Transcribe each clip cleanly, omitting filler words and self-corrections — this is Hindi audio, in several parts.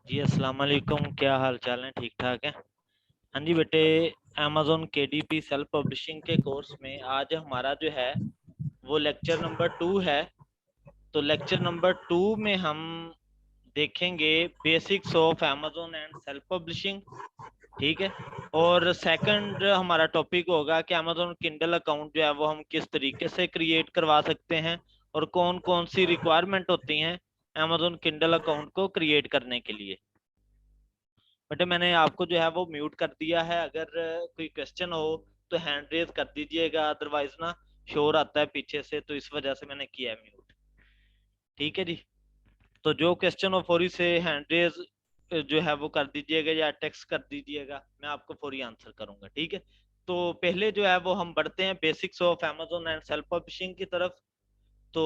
जी अस्सलाम वालेकुम, क्या हाल चाल है? ठीक ठाक है। हाँ जी बेटे, अमेजोन केडीपी सेल्फ पब्लिशिंग के कोर्स में आज हमारा जो है वो लेक्चर नंबर 2 है। तो लेक्चर नंबर 2 में हम देखेंगे basics of Amazon and self publishing. ठीक है। और सेकंड हमारा टॉपिक होगा कि अमेजोन किंडल अकाउंट जो है वो हम किस तरीके से क्रिएट करवा सकते हैं और कौन कौन सी रिक्वायरमेंट होती हैं अमेजोन किंडल अकाउंट को क्रिएट करने के लिए। बेटे मैंने आपको जो है वो म्यूट कर दिया है, अगर कोई क्वेश्चन हो तो हैंड रेज कर दीजिएगा, अदरवाइज ना शोर आता है पीछे से, तो इस वजह से मैंने किया है म्यूट। ठीक है जी। तो जो क्वेश्चन हो फौरी से हैंड रेज जो है वो कर दीजिएगा या टेक्स्ट कर दीजिएगा, मैं आपको फौरी आंसर करूंगा। ठीक है। तो पहले जो है वो हम बढ़ते हैं basics of Amazon and self publishing की तरफ। तो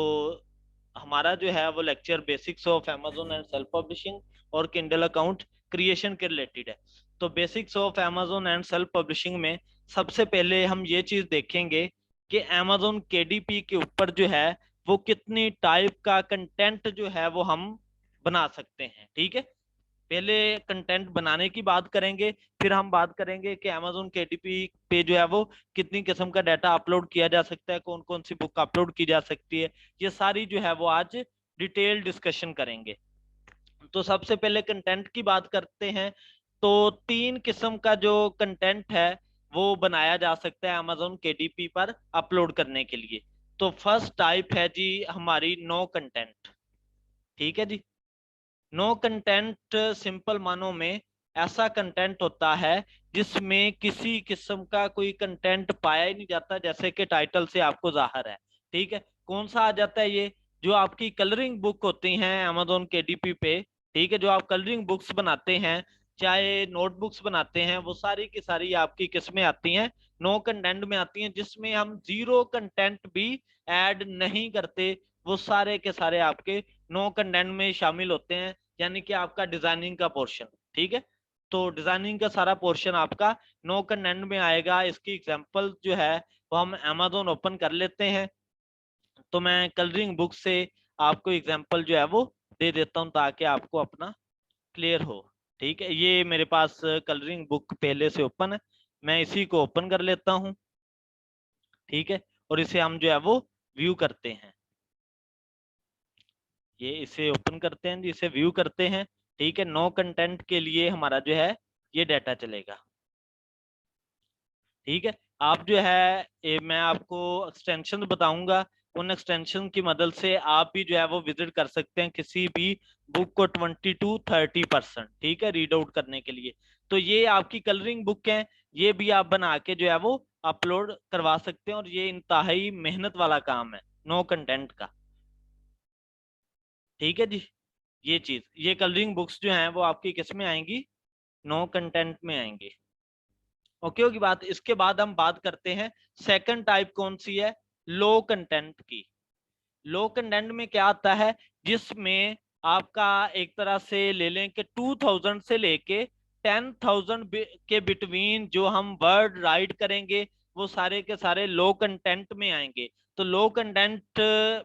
हमारा जो है वो lecture basics of Amazon and self publishing और किंडल अकाउंट क्रिएशन के रिलेटेड है। तो basics of Amazon and self publishing में सबसे पहले हम ये चीज देखेंगे कि अमेजोन केडीपी के ऊपर जो है वो कितनी टाइप का कंटेंट जो है वो हम बना सकते हैं। ठीक है। पहले कंटेंट बनाने की बात करेंगे, फिर हम बात करेंगे कि अमेजोन केडीपी पे जो है वो कितनी किस्म का डाटा अपलोड किया जा सकता है, कौन कौन सी बुक अपलोड की जा सकती है। ये सारी जो है वो आज डिटेल डिस्कशन करेंगे। तो सबसे पहले कंटेंट की बात करते हैं। तो तीन किस्म का जो कंटेंट है वो बनाया जा सकता है अमेजोन केडीपी पर अपलोड करने के लिए। तो फर्स्ट टाइप है जी हमारी नो कंटेंट। ठीक है जी। नो कंटेंट सिंपल मानों में ऐसा कंटेंट होता है जिसमें किसी किस्म का कोई कंटेंट पाया ही नहीं जाता, जैसे कि टाइटल से आपको जाहिर है। ठीक है। कौन सा आ जाता है ये? जो आपकी कलरिंग बुक होती हैं अमेजोन केडीपी पे। ठीक है। जो आप कलरिंग बुक्स बनाते हैं, चाहे नोटबुक्स बनाते हैं, वो सारी की सारी आपकी किस्में आती हैं नो कंटेंट में आती हैं, जिसमें हम जीरो कंटेंट भी ऐड नहीं करते। वो सारे के सारे आपके नो कंटेंट में शामिल होते हैं, यानी कि आपका डिजाइनिंग का पोर्शन। ठीक है। तो डिजाइनिंग का सारा पोर्शन आपका नो कंटेंट में आएगा। इसकी एग्जांपल जो है वो हम अमेजोन ओपन कर लेते हैं। तो मैं कलरिंग बुक से आपको एग्जांपल जो है वो दे देता हूं ताकि आपको अपना क्लियर हो। ठीक है। ये मेरे पास कलरिंग बुक पहले से ओपन है, मैं इसी को ओपन कर लेता हूं। ठीक है। और इसे हम जो है वो व्यू करते हैं। ये इसे ओपन करते हैं, इसे व्यू करते हैं। ठीक है। नो कंटेंट के लिए हमारा जो है ये डाटा चलेगा। ठीक है। आप जो है मैं आपको एक्सटेंशन बताऊंगा, उन एक्सटेंशन की मदद से आप भी जो है वो विजिट कर सकते हैं किसी भी बुक को 20 to 30%। ठीक है, रीड आउट करने के लिए। तो ये आपकी कलरिंग बुक है, ये भी आप बना के जो है वो अपलोड करवा सकते हैं, और ये इंतहाई मेहनत वाला काम है नो कंटेंट का। ठीक है जी। ये चीज, ये कलरिंग बुक्स जो हैं वो आपकी किस में आएंगी? नो कंटेंट में आएंगी। ओके होगी बात। इसके बाद हम बात करते हैं सेकंड टाइप कौन सी है, लो कंटेंट की। लो कंटेंट में क्या आता है, जिसमें आपका एक तरह से ले लें कि 2000 से लेके 10,000 के बिटवीन जो हम वर्ड राइट करेंगे वो सारे के सारे लो कंटेंट में आएंगे। तो लो कंटेंट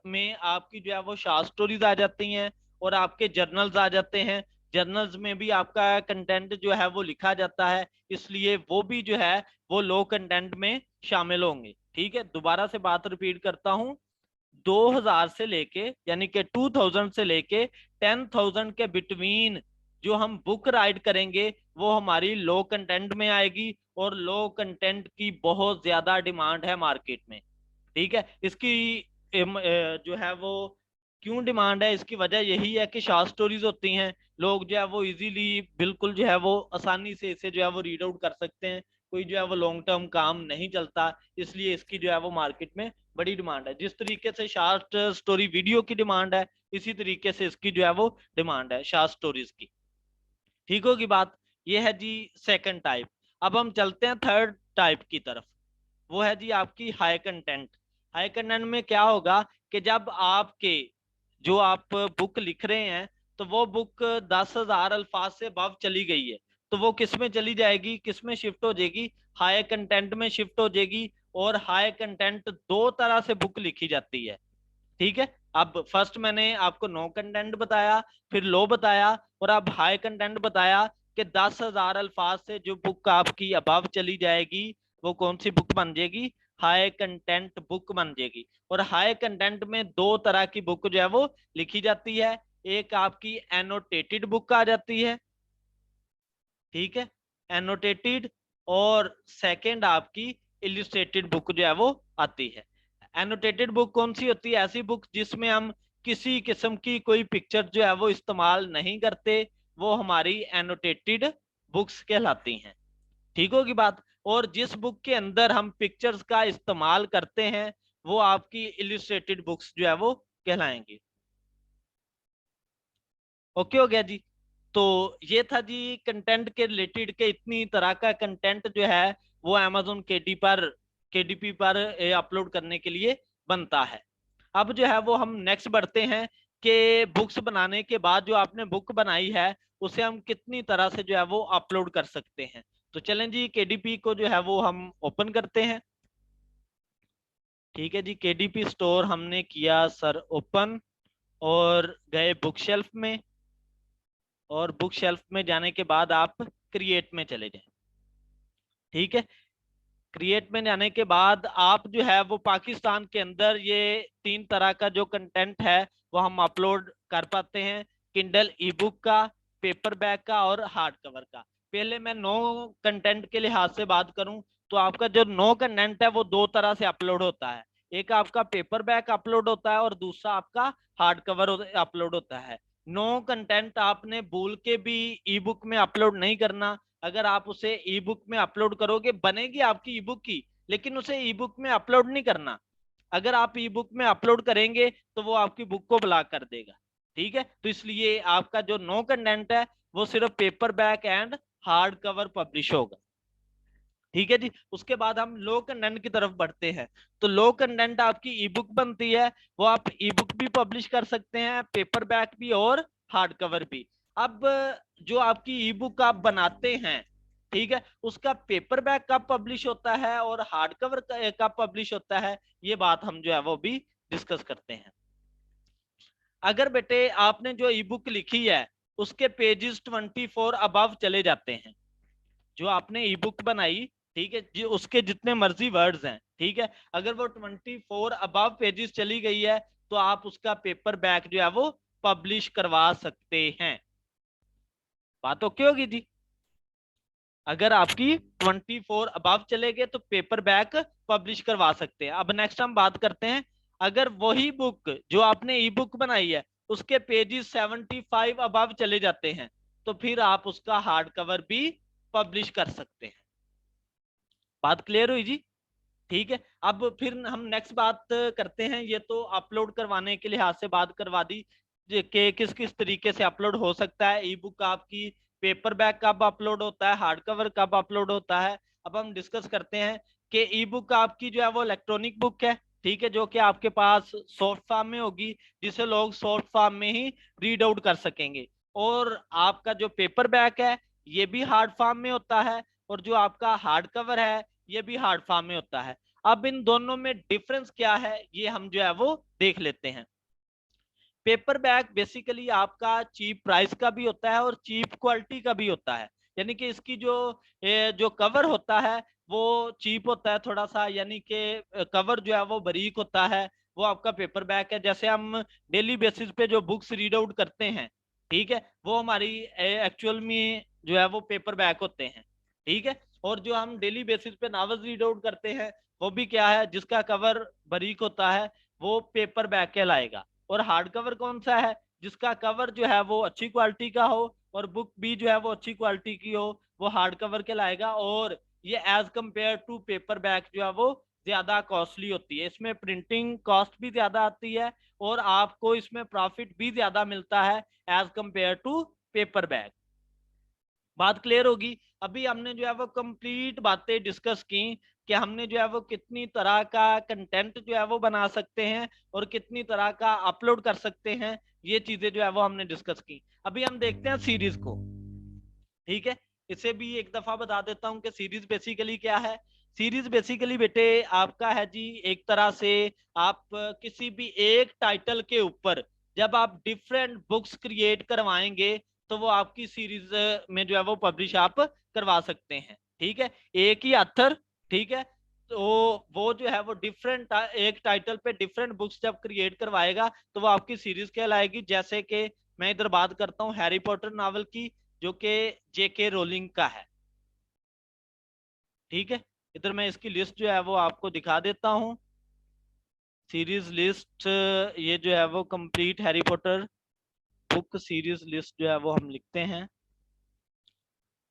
में आपकी जो है वो शॉर्ट स्टोरीज आ जाती हैं और आपके जर्नल्स आ जाते हैं। जर्नल्स में भी आपका कंटेंट जो है वो लिखा जाता है, इसलिए वो भी जो है वो लो कंटेंट में शामिल होंगे। ठीक है। दोबारा से बात रिपीट करता हूं। 2000 से लेके यानी कि 2000 से लेके 10,000 के बिटवीन जो हम बुक राइड करेंगे वो हमारी लो कंटेंट में आएगी, और लो कंटेंट की बहुत ज्यादा डिमांड है मार्केट में। ठीक है। इसकी जो है वो क्यों डिमांड है, इसकी वजह यही है कि शॉर्ट स्टोरीज होती हैं, लोग जो है वो इजीली बिल्कुल जो है वो आसानी से इसे जो है वो रीड आउट कर सकते हैं। कोई जो है वो लॉन्ग टर्म काम नहीं चलता, इसलिए इसकी जो है वो मार्केट में बड़ी डिमांड है। जिस तरीके से शॉर्ट स्टोरी वीडियो की डिमांड है, इसी तरीके से इसकी जो है वो डिमांड है शॉर्ट स्टोरीज की। ठीक होगी बात। ये है जी सेकंड टाइप। अब हम चलते हैं थर्ड टाइप की तरफ। वो है जी आपकी हाई कंटेंट। हाई कंटेंट में क्या होगा कि जब आपके जो आप बुक लिख रहे हैं तो वो बुक 10,000 अल्फाज से above चली गई है, तो वो किस में चली जाएगी, किस में शिफ्ट हो जाएगी? हाई कंटेंट में शिफ्ट हो जाएगी। और हाई कंटेंट दो तरह से बुक लिखी जाती है। ठीक है। अब फर्स्ट मैंने आपको नो कंटेंट बताया, फिर लो बताया, और अब हाई कंटेंट बताया कि 10,000 अल्फाज से जो बुक आपकी अबव चली जाएगी वो कौन सी बुक बन जाएगी, हाई कंटेंट बुक बन जाएगी। और हाई कंटेंट में दो तरह की बुक जो है वो लिखी जाती है, एक आपकी एनोटेटेड बुक आ जाती है, ठीक है, एनोटेटेड, और सेकंड आपकी इलिस्ट्रेटेड बुक जो है वो आती है। एनोटेटेड बुक कौन सी होती है, ऐसी बुक जिसमें हम किसी किस्म की कोई पिक्चर जो है वो इस्तेमाल नहीं करते, वो हमारी एनोटेटेड बुक्स कहलाती हैं, ठीक होगी बात। और जिस बुक के अंदर हम पिक्चर्स का इस्तेमाल करते हैं वो आपकी इलिस्ट्रेटेड बुक्स जो है वो कहलाएंगी। ओके हो गया जी। तो ये था जी कंटेंट के रिलेटेड के इतनी तरह का कंटेंट जो है वो अमेजोन केडीपी पर अपलोड करने के लिए बनता है। अब जो है वो हम नेक्स्ट बढ़ते हैं कि बुक्स बनाने के बाद जो आपने बुक बनाई है उसे हम कितनी तरह से जो है वो अपलोड कर सकते हैं। तो चलें जी, केडीपी को जो है वो हम ओपन करते हैं। ठीक है जी, केडीपी स्टोर हमने किया सर ओपन, और गए बुक शेल्फ में, और बुक शेल्फ में जाने के बाद आप क्रिएट में चले जाएं। ठीक है, क्रिएट में जाने के बाद आप जो है वो पाकिस्तान के अंदर ये तीन तरह का जो कंटेंट है वो हम अपलोड कर पाते हैं, किंडल ई बुक का, पेपर बैग का और हार्ड कवर का। पहले मैं नो कंटेंट के लिहाज से बात करूं तो आपका जो नो कंटेंट है वो दो तरह से अपलोड होता है, एक आपका पेपर बैग अपलोड होता है और दूसरा आपका हार्ड कवर अपलोड होता है। नो कंटेंट आपने भूल के भी ई बुक में अपलोड नहीं करना। अगर आप उसे ई बुक में अपलोड करोगे बनेगी आपकी ई बुक की, लेकिन उसे ई बुक में अपलोड नहीं करना। अगर आप ई बुक में अपलोड करेंगे तो वो आपकी बुक को ब्लॉक कर देगा। ठीक है, तो इसलिए आपका जो नो कंटेंट है वो सिर्फ paper back and hard cover publish होगा। ठीक है जी, उसके बाद हम लो कंटेंट की तरफ बढ़ते हैं। तो लो कंटेंट आपकी ई बुक बनती है, वो आप ई बुक भी पब्लिश कर सकते हैं, पेपर बैक भी और हार्ड कवर भी। अब जो आपकी ई बुक आप बनाते हैं, ठीक है, उसका पेपर बैक कब पब्लिश होता है और हार्ड कवर कब पब्लिश होता है, ये बात हम जो है वो भी डिस्कस करते हैं। अगर बेटे आपने जो ई बुक लिखी है उसके पेजेस 24 अबव चले जाते हैं, जो आपने ई बुक बनाई, ठीक है जी, उसके जितने मर्जी वर्ड्स हैं, ठीक है, अगर वो 24 अबव पेजेस चली गई है तो आप उसका पेपर बैक जो है वो पब्लिश करवा सकते हैं। बात ओके होगी जी। अगर आपकी 24 अबव चले गए तो पेपर बैक पब्लिश करवा सकते हैं। अब नेक्स्ट हम बात करते हैं, अगर वही बुक जो आपने ई बुक बनाई है उसके पेजेस 75 अबव चले जाते हैं तो फिर आप उसका हार्ड कवर भी पब्लिश कर सकते हैं। बात क्लियर हुई जी। ठीक है, अब फिर हम नेक्स्ट बात करते हैं, ये तो अपलोड करवाने के लिहाज से बात करवा दी कि किस किस तरीके से अपलोड हो सकता है, ई बुक आपकी पेपर बैक कब अपलोड होता है, हार्ड कवर कब अपलोड होता है। अब हम डिस्कस करते हैं कि ई बुक आपकी जो है वो इलेक्ट्रॉनिक बुक है, ठीक है, जो कि आपके पास सॉफ्ट फॉर्म में होगी, जिसे लोग सॉफ्ट फॉर्म में ही रीड आउट कर सकेंगे। और आपका जो पेपर बैक है ये भी हार्ड फॉर्म में होता है, और जो आपका हार्ड कवर है ये भी हार्ड फॉर्म में होता है। अब इन दोनों में डिफरेंस क्या है ये हम जो है वो देख लेते हैं। पेपर बैग बेसिकली आपका चीप प्राइस का भी होता है और चीप क्वालिटी का भी होता है, यानी कि इसकी जो कवर होता है वो चीप होता है थोड़ा सा, यानी कि कवर जो है वो बारीक होता है, वो आपका पेपर बैग है। जैसे हम डेली बेसिस पे जो बुक्स रीड आउट करते हैं, ठीक है, वो हमारी एक्चुअल में जो है वो पेपर बैग होते हैं, ठीक है। और जो हम डेली बेसिस पे नॉवेल्स रीड आउट करते हैं वो भी क्या है, जिसका कवर बारीक होता है वो पेपर बैग कहलाएगा। और हार्ड कवर कौन सा है, जिसका कवर जो है वो अच्छी क्वालिटी का हो और बुक भी जो है वो अच्छी क्वालिटी की हो, वो हार्ड कवर के लाएगा। और ये as compare to paper bag जो है वो ज्यादा कॉस्टली होती है, इसमें प्रिंटिंग कॉस्ट भी ज्यादा आती है और आपको इसमें प्रॉफिट भी ज्यादा मिलता है as compare to paper bag. बात क्लियर होगी। अभी हमने जो है वो कंप्लीट बातें डिस्कस की कि हमने जो है वो कितनी तरह का कंटेंट जो है वो बना सकते हैं और कितनी तरह का अपलोड कर सकते हैं, ये चीजें जो है वो हमने डिस्कस की। अभी हम देखते हैं सीरीज को, ठीक है, इसे भी एक दफा बता देता हूं कि सीरीज बेसिकली क्या है। सीरीज बेसिकली बेटे आपका है जी, एक तरह से आप किसी भी एक टाइटल के ऊपर जब आप डिफरेंट बुक्स क्रिएट करवाएंगे तो वो आपकी सीरीज में जो है वो पब्लिश आप करवा सकते हैं। ठीक है, एक ही ऑथर, ठीक है, तो वो जो है वो डिफरेंट एक टाइटल पे डिफरेंट बुक्स जब क्रिएट करवाएगा तो वो आपकी सीरीज कहलाएगी। जैसे कि मैं इधर बात करता हूँ हैरी पॉटर नावल की, जो कि जेके रोलिंग का है। ठीक है, इधर मैं इसकी लिस्ट जो है वो आपको दिखा देता हूँ। सीरीज लिस्ट, ये जो है वो complete Harry Potter book series list जो है वो हम लिखते हैं,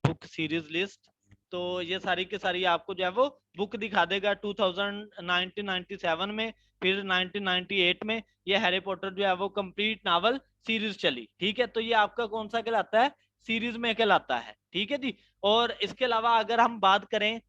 बुक सीरीज लिस्ट। तो ये सारी की सारी आपको जो है वो बुक दिखा देगा 1997 में, फिर 1998 में ये हैरी पॉटर जो है वो कंप्लीट नावल सीरीज चली। ठीक है, तो ये आपका कौन सा कहलाता है, सीरीज में कहलाता है। ठीक है जी। और इसके अलावा अगर हम बात करें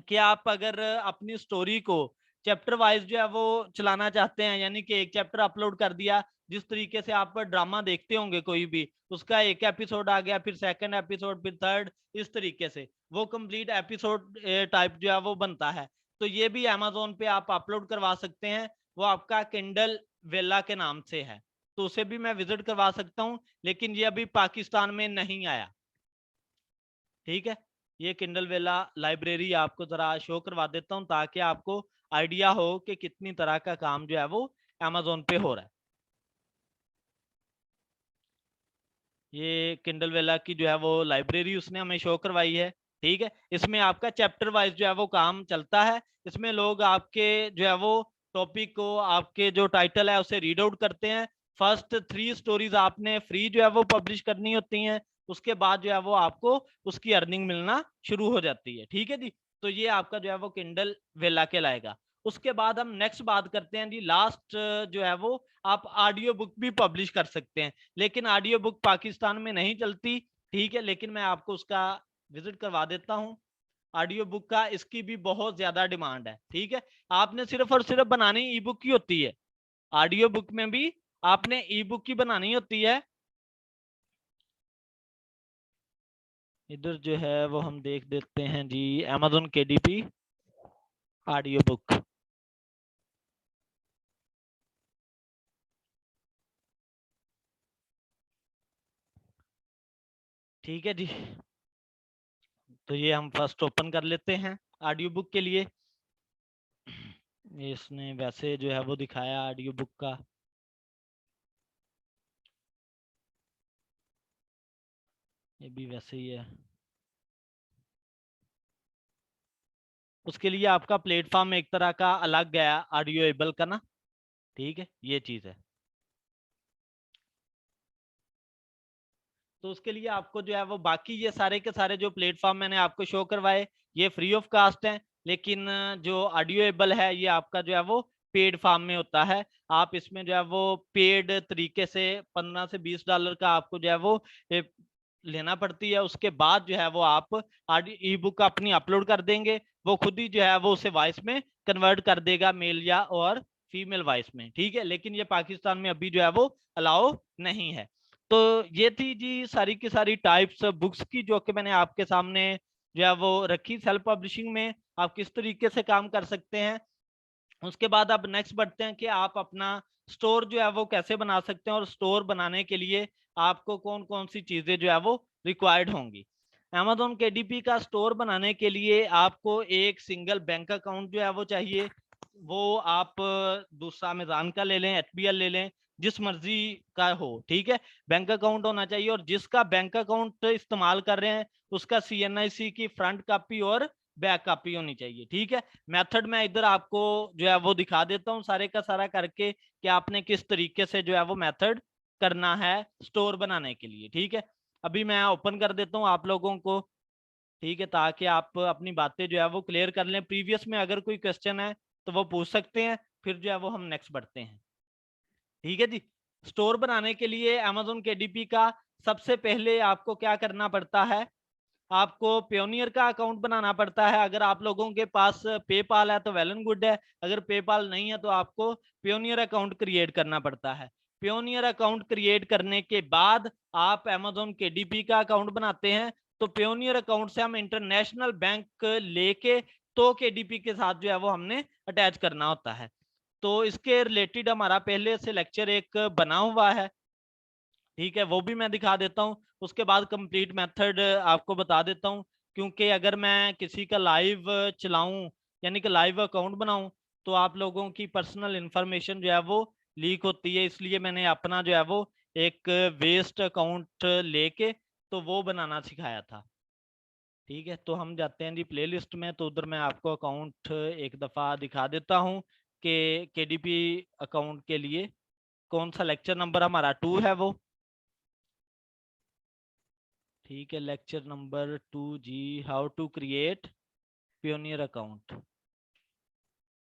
कि आप अगर अपनी स्टोरी को चैप्टर वाइज जो है वो चलाना चाहते हैं, यानी कि एक चैप्टर अपलोड कर दिया, जिस तरीके से आप ड्रामा देखते होंगे कोई भी, उसका एक एपिसोड आ गया, फिर सेकंड एपिसोड, फिर थर्ड, इस तरीके से वो कंप्लीट एपिसोड टाइप जो है वो बनता है। तो ये भी अमेजोन पे आप अपलोड करवा सकते हैं, वो आपका किंडल वेला के नाम से है, तो उसे भी मैं विजिट करवा सकता हूँ, लेकिन ये अभी पाकिस्तान में नहीं आया। ठीक है, ये किंडल वेला लाइब्रेरी आपको जरा शो करवा देता हूँ ताकि आपको आइडिया हो कि कितनी तरह का काम जो है वो अमेजोन पे हो रहा है। ये किंडल वेला की जो है वो लाइब्रेरी उसने हमें शो करवाई है। ठीक है, इसमें आपका चैप्टर वाइज जो है वो काम चलता है। इसमें लोग आपके जो है वो टॉपिक को, आपके जो टाइटल है उसे रीड आउट करते हैं। फर्स्ट 3 स्टोरीज आपने फ्री जो है वो पब्लिश करनी होती हैं, उसके बाद जो है वो आपको उसकी अर्निंग मिलना शुरू हो जाती है। ठीक है जी, तो ये आपका जो है वो किंडल वेला के लाएगा। उसके बाद हम नेक्स्ट बात करते हैं जी, लास्ट जो है वो आप ऑडियो बुक भी पब्लिश कर सकते हैं, लेकिन ऑडियो बुक पाकिस्तान में नहीं चलती। ठीक है, लेकिन मैं आपको उसका विजिट करवा देता हूँ। ऑडियो बुक का इसकी भी बहुत ज्यादा डिमांड है। ठीक है, आपने सिर्फ और सिर्फ बनानी ई बुक की होती है, ऑडियो बुक में भी आपने ई बुक की बनानी होती है। इधर जो है वो हम देख देते हैं जी, Amazon KDP ऑडियो बुक। ठीक है जी, तो ये हम फर्स्ट ओपन कर लेते हैं ऑडियो बुक के लिए। इसने वैसे जो है वो दिखाया ऑडियो बुक का, ये भी वैसे ही है। उसके लिए आपका प्लेटफॉर्म एक तरह का अलग गया ऑडियो एबल का ना। ठीक है, ये चीज है। तो उसके लिए आपको जो है वो बाकी ये सारे के सारे जो प्लेटफॉर्म मैंने आपको शो करवाए ये फ्री ऑफ कास्ट हैं, लेकिन जो ऑडियो एबल है ये आपका जो है वो पेड फॉर्म में होता है। आप इसमें जो है वो पेड तरीके से $15 से $20 का आपको जो है वो लेना पड़ती है। उसके बाद जो है वो आप ई बुक अपनी अपलोड कर देंगे, वो खुद ही जो है वो उसे वॉइस में कन्वर्ट कर देगा, मेल या और फीमेल वॉइस में। ठीक है, लेकिन ये पाकिस्तान में अभी जो है वो अलाउ नहीं है। तो ये थी जी सारी की सारी टाइप्स बुक्स की जो कि मैंने आपके सामने जो है वो रखी। सेल्फ पब्लिशिंग में आप किस तरीके से काम कर सकते हैं। उसके बाद अब नेक्स्ट बढ़ते हैं कि आप अपना स्टोर जो है वो कैसे बना सकते हैं, और स्टोर बनाने के लिए आपको कौन कौन सी चीजें जो है वो रिक्वायर्ड होंगी। Amazon KDP का स्टोर बनाने के लिए आपको एक सिंगल बैंक अकाउंट जो है वो चाहिए। वो आप दूसरा अमेज़न का ले लें, HBL ले लें, जिस मर्जी का हो। ठीक है, बैंक अकाउंट होना चाहिए, और जिसका बैंक अकाउंट इस्तेमाल कर रहे हैं उसका CNIC की फ्रंट कॉपी और बैक कॉपी होनी चाहिए। ठीक है, मेथड मैं इधर आपको जो है वो दिखा देता हूँ सारे का सारा करके कि आपने किस तरीके से जो है वो मेथड करना है स्टोर बनाने के लिए। ठीक है, अभी मैं ओपन कर देता हूँ आप लोगों को। ठीक है, ताकि आप अपनी बातें जो है वो क्लियर कर लें। प्रीवियस में अगर कोई क्वेश्चन है तो वो पूछ सकते हैं, फिर जो है वो हम नेक्स्ट बढ़ते हैं। ठीक है जी, स्टोर बनाने के लिए Amazon KDP का सबसे पहले आपको क्या करना पड़ता है, आपको पेयोनियर का अकाउंट बनाना पड़ता है। अगर आप लोगों के पास पेपाल है तो वेल एंड गुड है, अगर पेपाल नहीं है तो आपको पेयोनियर अकाउंट क्रिएट करना पड़ता है। पेयोनियर अकाउंट क्रिएट करने के बाद आप Amazon KDP का अकाउंट बनाते हैं। तो पेयोनियर अकाउंट से हम इंटरनेशनल बैंक लेके तो केडीपी के साथ जो है वो हमने अटैच करना होता है। तो इसके रिलेटेड हमारा पहले से लेक्चर एक बना हुआ है, ठीक है, वो भी मैं दिखा देता हूँ। उसके बाद कंप्लीट मेथड आपको बता देता हूँ, क्योंकि अगर मैं किसी का लाइव चलाऊं यानी कि लाइव अकाउंट बनाऊं तो आप लोगों की पर्सनल इंफॉर्मेशन जो है वो लीक होती है, इसलिए मैंने अपना जो है वो एक वेस्ट अकाउंट लेके तो वो बनाना सिखाया था। ठीक है, तो हम जाते हैं जी प्लेलिस्ट में, तो उधर मैं आपको अकाउंट एक दफ़ा दिखा देता हूँ कि केडीपी अकाउंट के लिए कौन सा लेक्चर नंबर हमारा 2 है वो। ठीक है, लेक्चर नंबर 2 जी, how to create Payoneer account,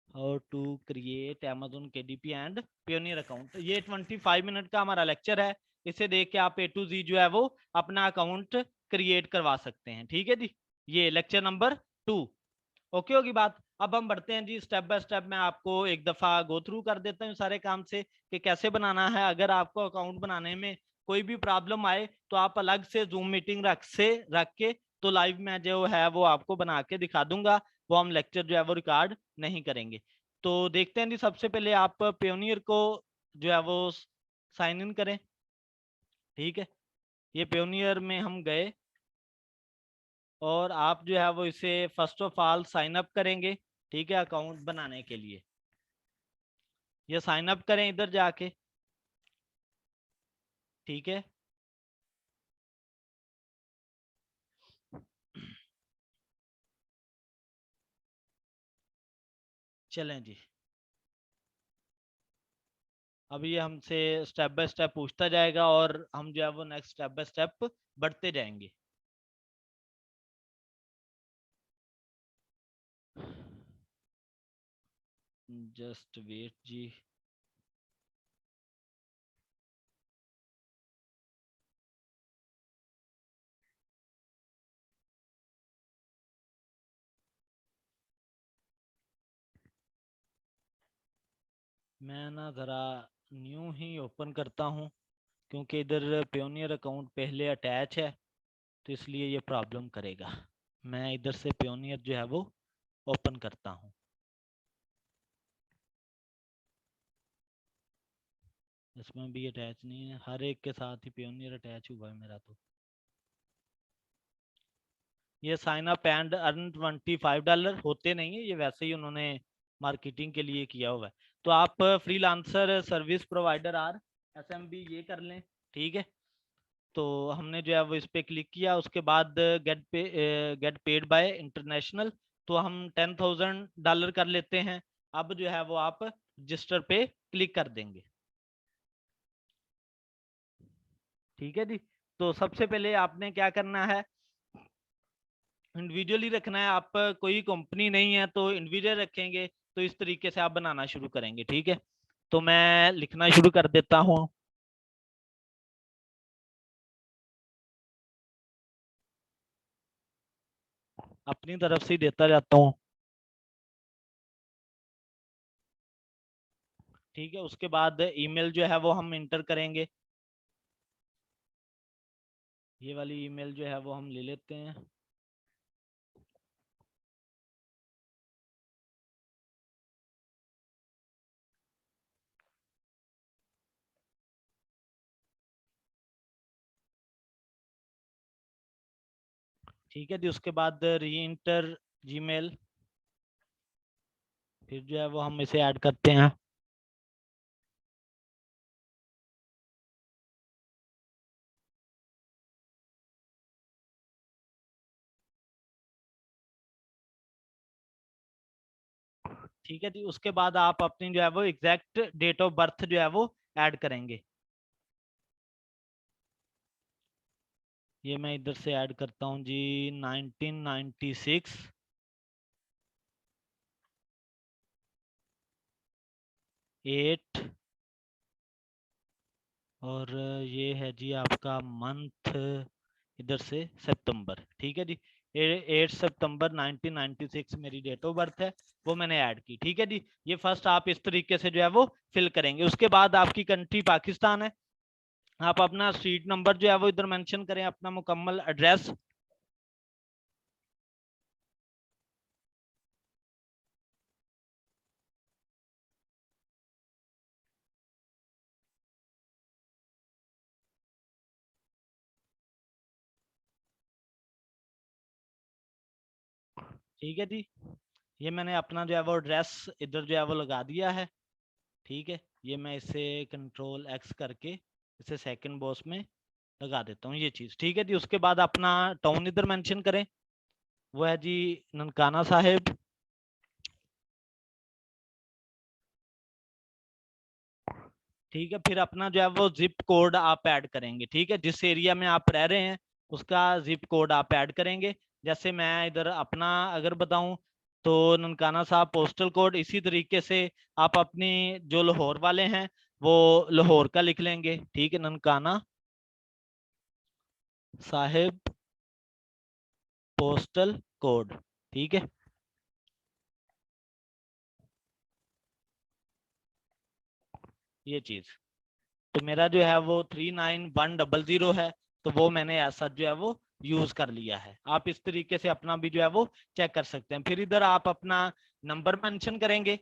how to create Amazon KDP and Payoneer account. ये 25 मिनट का हमारा लेक्चर है, इसे देख के आप A to Z जो है वो अपना अकाउंट क्रिएट करवा सकते हैं। ठीक है जी, ये लेक्चर नंबर 2। ओके होगी बात। अब हम बढ़ते हैं जी स्टेप बाय स्टेप, मैं आपको एक दफा गो थ्रू कर देता हूँ सारे काम से कि कैसे बनाना है। अगर आपको अकाउंट बनाने में कोई भी प्रॉब्लम आए तो आप अलग से जूम मीटिंग रख के तो लाइव में जो है वो आपको बना के दिखा दूंगा, वो हम लेक्चर जो है वो रिकॉर्ड नहीं करेंगे। तो देखते हैं जी, सबसे पहले आप पियोनियर को जो है वो साइन इन करें। ठीक है, ये पियोनियर में हम गए और आप जो है वो इसे first of all sign up करेंगे। ठीक है, अकाउंट बनाने के लिए ये साइन अप करें इधर जाके। ठीक है, चलें जी। अब ये हमसे स्टेप बाय स्टेप पूछता जाएगा और हम जो है वो नेक्स्ट स्टेप बाय स्टेप बढ़ते जाएंगे। जस्ट वेट जी। मैं ना ज़रा न्यू ही ओपन करता हूँ, क्योंकि इधर पियोनियर अकाउंट पहले अटैच है, तो इसलिए ये प्रॉब्लम करेगा। मैं इधर से पियोनियर जो है वो ओपन करता हूँ। इसमें भी अटैच नहीं है, हर एक के साथ ही पियोनियर अटैच हुआ है मेरा। तो ये साइन अप एंड अर्न $25 होते नहीं है, ये वैसे ही उन्होंने मार्केटिंग के लिए किया हुआ है। तो आप freelancer service provider or SMB ये कर लें। ठीक है, तो हमने जो है वो इस पे क्लिक किया, उसके बाद गेट पेड बाय इंटरनेशनल, तो हम $10,000 कर लेते हैं। अब जो है वो आप रजिस्टर पे क्लिक कर देंगे। ठीक है जी, तो सबसे पहले आपने क्या करना है, इंडिविजुअली रखना है। आप कोई कंपनी नहीं है तो इंडिविजुअल रखेंगे, तो इस तरीके से आप बनाना शुरू करेंगे। ठीक है, तो मैं लिखना शुरू कर देता हूँ। अपनी तरफ से देता जाता हूँ। ठीक है, उसके बाद ईमेल जो है वो हम इंटर करेंगे। ये वाली ईमेल जो है वो हम ले लेते हैं। ठीक है जी, उसके बाद री इंटर जीमेल, फिर जो है वो हम इसे ऐड करते हैं। ठीक है जी, उसके बाद आप अपनी जो है वो एग्जैक्ट डेट ऑफ बर्थ जो है वो ऐड करेंगे। ये मैं इधर से ऐड करता हूँ जी, 1996 8, और ये है जी आपका मंथ इधर से सितंबर। ठीक है जी, 8 सितंबर 1996 मेरी डेट ऑफ बर्थ है, वो मैंने ऐड की। ठीक है जी, ये फर्स्ट आप इस तरीके से जो है वो फिल करेंगे। उसके बाद आपकी कंट्री पाकिस्तान है, आप अपना स्ट्रीट नंबर जो है वो इधर मेंशन करें, अपना मुकम्मल एड्रेस। ठीक है जी, ये मैंने अपना जो है वो एड्रेस इधर जो है वो लगा दिया है। ठीक है, ये मैं इसे कंट्रोल एक्स करके इसे सेकंड बॉक्स में लगा देता हूँ ये चीज़। ठीक है जी, उसके बाद अपना टाउन इधर मेंशन करें, वो है जी ननकाना साहिब। ठीक है, फिर अपना जो है वो जिप कोड आप ऐड करेंगे। ठीक है, जिस एरिया में आप रह रहे हैं उसका जिप कोड आप ऐड करेंगे। जैसे मैं इधर अपना अगर बताऊं तो ननकाना साहब पोस्टल कोड, इसी तरीके से आप अपनी जो लाहौर वाले हैं वो लाहौर का लिख लेंगे। ठीक है, ननकाना साहिब पोस्टल कोड। ठीक है, ये चीज तो मेरा जो है वो 39100 है, तो वो मैंने ऐसा जो है वो यूज कर लिया है। आप इस तरीके से अपना भी जो है वो चेक कर सकते हैं। फिर इधर आप अपना नंबर मेंशन करेंगे।